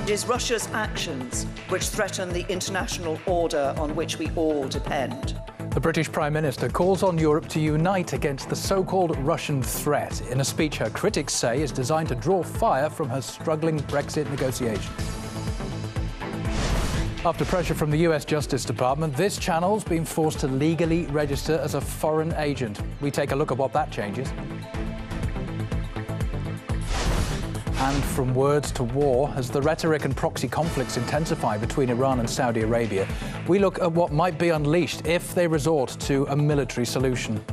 It is Russia's actions which threaten the international order on which we all depend. The British Prime Minister calls on Europe to unite against the so-called Russian threat in a speech her critics say is designed to draw fire from her struggling Brexit negotiations. After pressure from the US Justice Department, this channel's been forced to legally register as a foreign agent. We take a look at what that changes. And from words to war, as the rhetoric and proxy conflicts intensify between Iran and Saudi Arabia, we look at what might be unleashed if they resort to a military solution.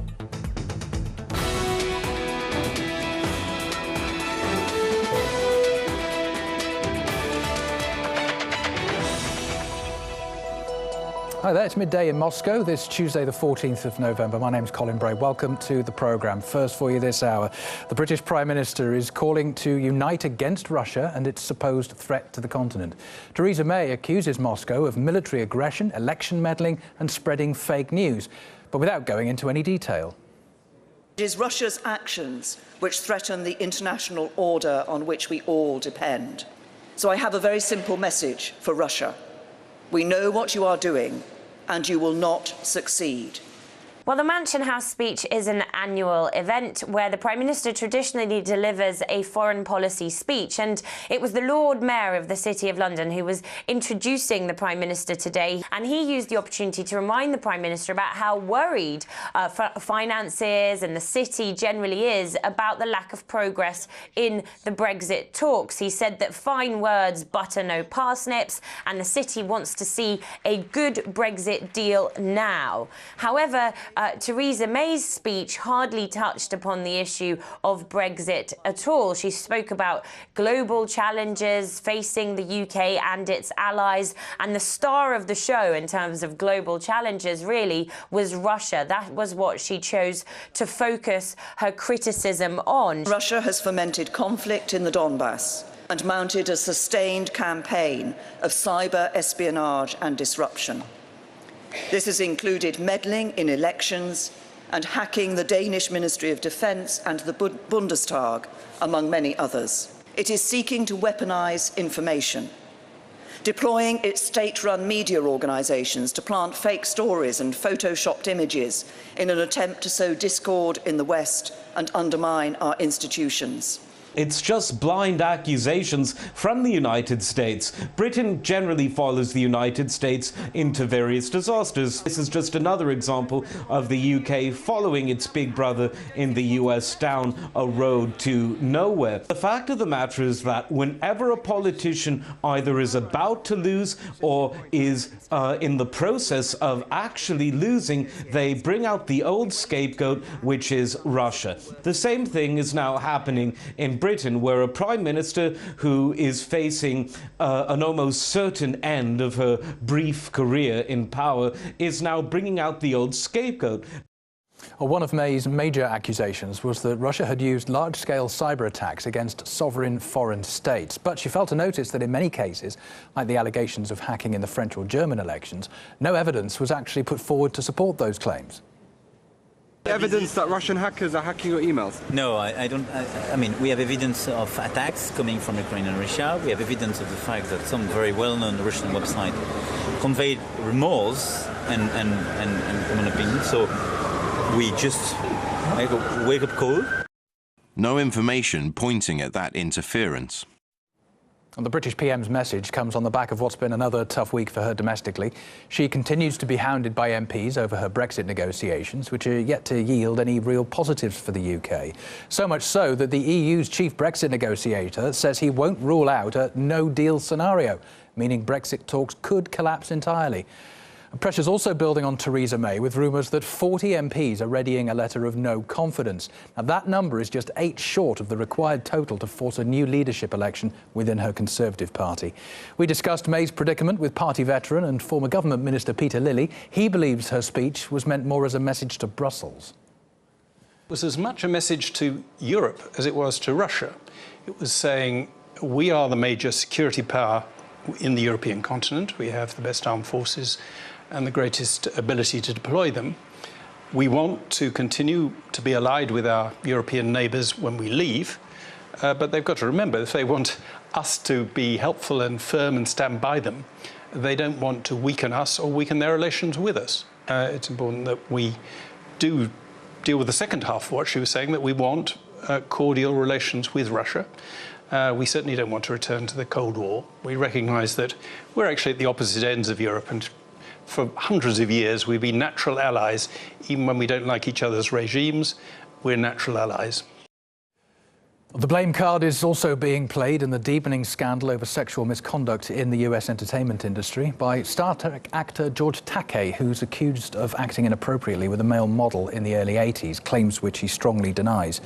Hi there, it's midday in Moscow, this Tuesday the 14th of November. My name's Colin Bray. Welcome to the programme. First for you this hour, the British Prime Minister is calling to unite against Russia and its supposed threat to the continent. Theresa May accuses Moscow of military aggression, election meddling and spreading fake news, but without going into any detail. It is Russia's actions which threaten the international order on which we all depend. So I have a very simple message for Russia. We know what you are doing, and you will not succeed. Well, the Mansion House speech is an annual event where the Prime Minister traditionally delivers a foreign policy speech, and it was the Lord Mayor of the City of London who was introducing the Prime Minister today, and he used the opportunity to remind the Prime Minister about how worried finances and the city generally is about the lack of progress in the Brexit talks. He said that fine words butter no parsnips, and the city wants to see a good Brexit deal now. However, Theresa May's speech hardly touched upon the issue of Brexit at all. She spoke about global challenges facing the UK and its allies, and the star of the show in terms of global challenges really was Russia. That was what she chose to focus her criticism on. Russia has fomented conflict in the Donbass and mounted a sustained campaign of cyber espionage and disruption. This has included meddling in elections and hacking the Danish Ministry of Defence and the Bundestag, among many others. It is seeking to weaponise information, deploying its state-run media organisations to plant fake stories and photoshopped images in an attempt to sow discord in the West and undermine our institutions. It's just blind accusations from the United States. Britain generally follows the United States into various disasters. This is just another example of the UK following its big brother in the US down a road to nowhere. The fact of the matter is that whenever a politician either is about to lose or is in the process of actually losing, they bring out the old scapegoat, which is Russia. The same thing is now happening in Britain, where a Prime Minister who is facing an almost certain end of her brief career in power is now bringing out the old scapegoat. Well, one of May's major accusations was that Russia had used large-scale cyber attacks against sovereign foreign states. But she failed to notice that in many cases, like the allegations of hacking in the French or German elections, no evidence was actually put forward to support those claims. Evidence that Russian hackers are hacking your emails? No, I don't. I mean, we have evidence of attacks coming from Ukraine and Russia. We have evidence of the fact that some very well-known Russian websites conveyed remorse and common opinion. So we just make a wake-up call. No information pointing at that interference. And the British PM's message comes on the back of what's been another tough week for her domestically. She continues to be hounded by MPs over her Brexit negotiations, which are yet to yield any real positives for the UK. So much so that the EU's chief Brexit negotiator says he won't rule out a no-deal scenario, meaning Brexit talks could collapse entirely. Pressure's also building on Theresa May, with rumours that 40 MPs are readying a letter of no confidence. Now, that number is just 8 short of the required total to force a new leadership election within her Conservative Party. We discussed May's predicament with party veteran and former Government Minister Peter Lilly. He believes her speech was meant more as a message to Brussels. It was as much a message to Europe as it was to Russia. It was saying, we are the major security power in the European continent. We have the best armed forces and the greatest ability to deploy them. We want to continue to be allied with our European neighbours when we leave, But they've got to remember, if they want us to be helpful and firm and stand by them, they don't want to weaken us or weaken their relations with us. It's important that we do deal with the second half of what she was saying, that we want cordial relations with Russia. We certainly don't want to return to the Cold War. We recognise that we're actually at the opposite ends of Europe, and for hundreds of years we've been natural allies. Even when we don't like each other's regimes, we're natural allies. The blame card is also being played in the deepening scandal over sexual misconduct in the US entertainment industry by Star Trek actor George Takei, who's accused of acting inappropriately with a male model in the early 80s, claims which he strongly denies.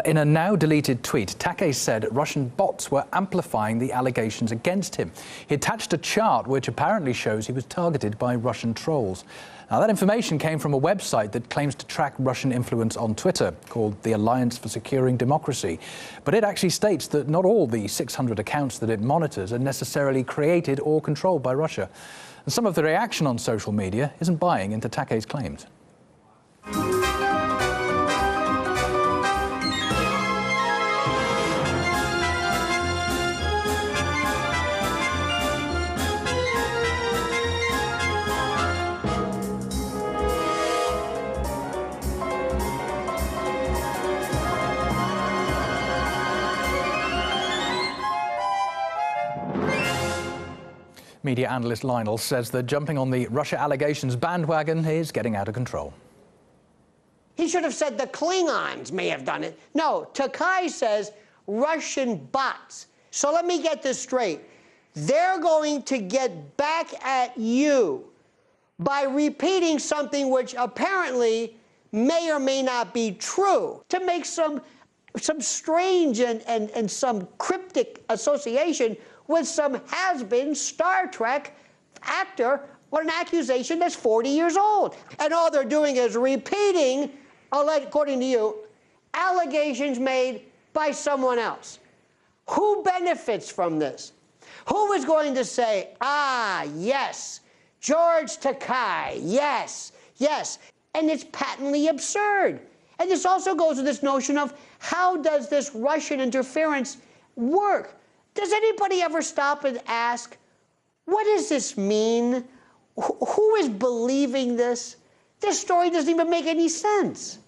In a now-deleted tweet, Takei said Russian bots were amplifying the allegations against him. He attached a chart which apparently shows he was targeted by Russian trolls. Now, that information came from a website that claims to track Russian influence on Twitter, called the Alliance for Securing Democracy. But it actually states that not all the 600 accounts that it monitors are necessarily created or controlled by Russia. And some of the reaction on social media isn't buying into Takei's claims. Media analyst Lionel says that jumping on the Russia allegations bandwagon is getting out of control. He should have said the Klingons may have done it. No, Takei says Russian bots. So let me get this straight. They're going to get back at you by repeating something which apparently may or may not be true, to make some strange and some cryptic association with some has-been Star Trek actor on an accusation that's 40 years old. And all they're doing is repeating, according to you, allegations made by someone else. Who benefits from this? Who is going to say, ah, yes, George Takei, yes, yes. And it's patently absurd. And this also goes to this notion of how does this Russian interference work? Does anybody ever stop and ask, what does this mean? Who is believing this? This story doesn't even make any sense.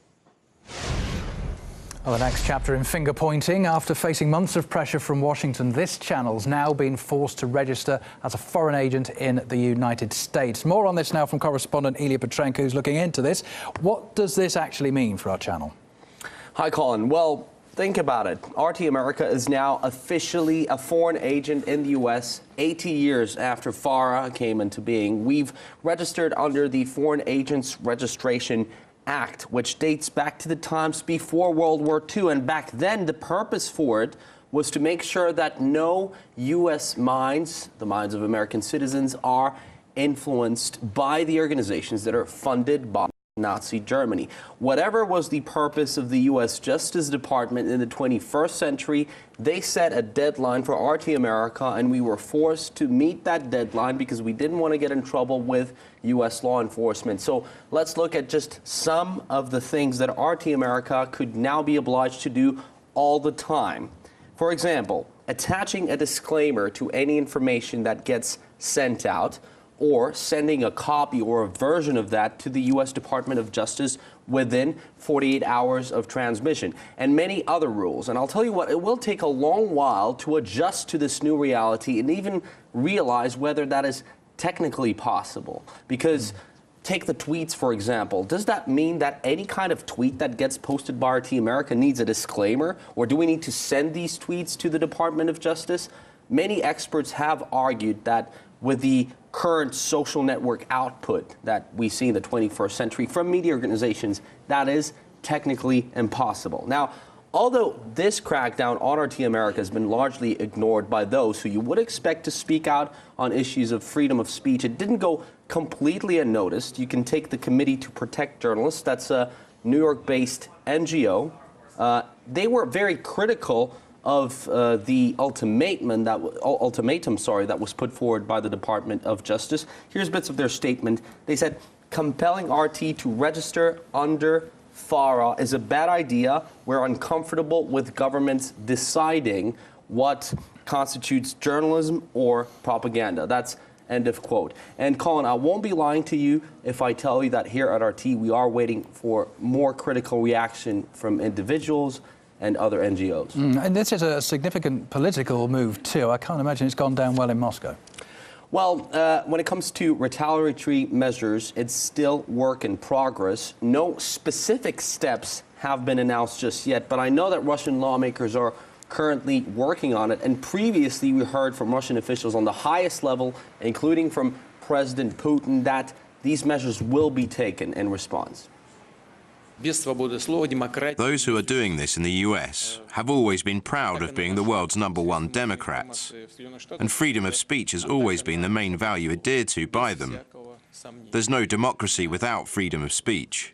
Well, the next chapter in finger-pointing. After facing months of pressure from Washington, this channel's now been forced to register as a foreign agent in the United States. More on this now from correspondent Ilya Petrenko, who's looking into this. What does this actually mean for our channel? Hi, Colin. Well, think about it. RT America is now officially a foreign agent in the U.S. 80 years after FARA came into being. We've registered under the Foreign Agents Registration Act, which dates back to the times before World War II. And back then, the purpose for it was to make sure that no U.S. minds, the minds of American citizens, are influenced by the organizations that are funded by Nazi Germany. Whatever was the purpose of the U.S. Justice Department in the 21st century, they set a deadline for RT America, and we were forced to meet that deadline because we didn't want to get in trouble with U.S. law enforcement. So let's look at just some of the things that RT America could now be obliged to do all the time. For example, attaching a disclaimer to any information that gets sent out, or sending a copy or a version of that to the U.S. Department of Justice within 48 hours of transmission, and many other rules. And I'll tell you what, it will take a long while to adjust to this new reality and even realize whether that is technically possible. Because take the tweets, for example. Does that mean that any kind of tweet that gets posted by RT America needs a disclaimer? Or do we need to send these tweets to the Department of Justice? Many experts have argued that with the current social network output that we see in the 21st century from media organizations, that is technically impossible. Now, although this crackdown on RT America has been largely ignored by those who you would expect to speak out on issues of freedom of speech, it didn't go completely unnoticed. You can take the Committee to Protect Journalists, that's a New York-based NGO. They were very critical of the ultimatum that was put forward by the Department of Justice. Here's bits of their statement. They said, compelling RT to register under FARA is a bad idea. We're uncomfortable with governments deciding what constitutes journalism or propaganda. That's end of quote. And Colin, I won't be lying to you if I tell you that here at RT we are waiting for more critical reaction from individuals and other NGOs. And this is a significant political move too. I can't imagine it's gone down well in Moscow. Well, when it comes to retaliatory measures, it's still work in progress. No specific steps have been announced just yet, but I know that Russian lawmakers are currently working on it. And previously, we heard from Russian officials on the highest level, including from President Putin, that these measures will be taken in response. Those who are doing this in the US have always been proud of being the world's #1 democrats, and freedom of speech has always been the main value adhered to by them. There's no democracy without freedom of speech.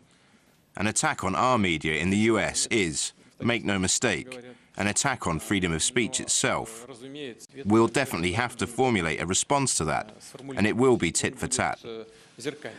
An attack on our media in the US is, make no mistake, an attack on freedom of speech itself. We'll definitely have to formulate a response to that, and it will be tit for tat.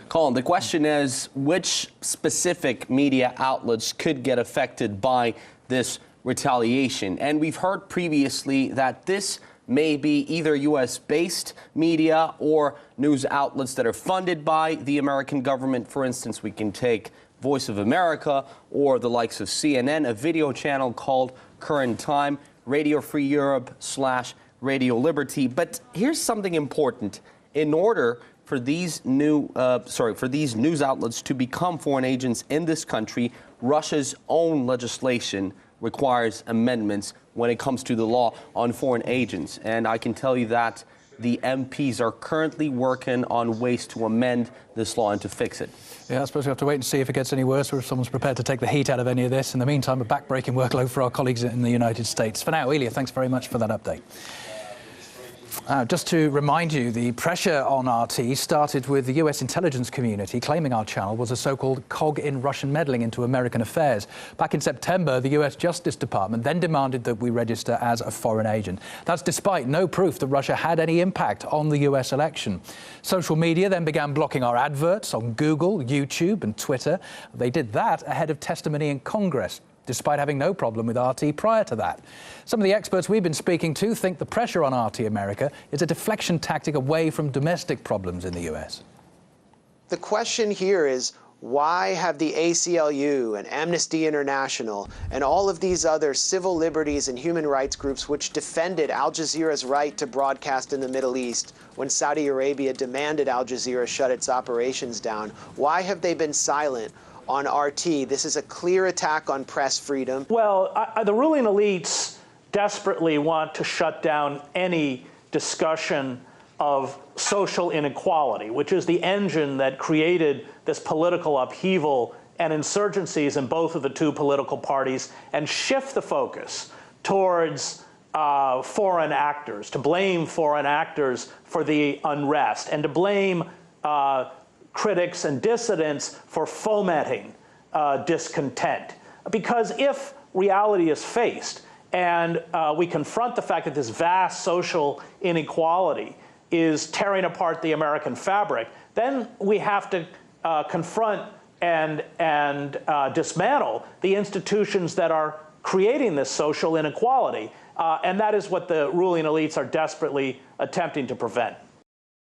Colin, the question is, which specific media outlets could get affected by this retaliation? And we've heard previously that this may be either US-based media or news outlets that are funded by the American government. For instance, we can take Voice of America or the likes of CNN, a video channel called Current Time, Radio Free Europe / Radio Liberty. But here's something important. In order for these news outlets to become foreign agents in this country, Russia's own legislation requires amendments when it comes to the law on foreign agents. And I can tell you that the MPs are currently working on ways to amend this law and to fix it. Yeah, I suppose we have to wait and see if it gets any worse or if someone's prepared to take the heat out of any of this. In the meantime, a back-breaking workload for our colleagues in the United States. For now, Elia, thanks very much for that update. Just to remind you, the pressure on RT started with the US intelligence community claiming our channel was a so-called cog in Russian meddling into American affairs. Back in September, the US Justice Department then demanded that we register as a foreign agent. That's despite no proof that Russia had any impact on the US election. Social media then began blocking our adverts on Google, YouTube and Twitter. They did that ahead of testimony in Congress, despite having no problem with RT prior to that. Some of the experts we've been speaking to think the pressure on RT America is a deflection tactic away from domestic problems in the US. The question here is, why have the ACLU and Amnesty International and all of these other civil liberties and human rights groups which defended Al Jazeera's right to broadcast in the Middle East when Saudi Arabia demanded Al Jazeera shut its operations down, why have they been silent on RT? This is a clear attack on press freedom. Well, the ruling elites desperately want to shut down any discussion of social inequality, which is the engine that created this political upheaval and insurgencies in both of the two political parties, and shift the focus towards foreign actors, to blame foreign actors for the unrest, and to blame critics and dissidents for fomenting discontent. Because if reality is faced and we confront the fact that this vast social inequality is tearing apart the American fabric, then we have to confront and dismantle the institutions that are creating this social inequality. And that is what the ruling elites are desperately attempting to prevent.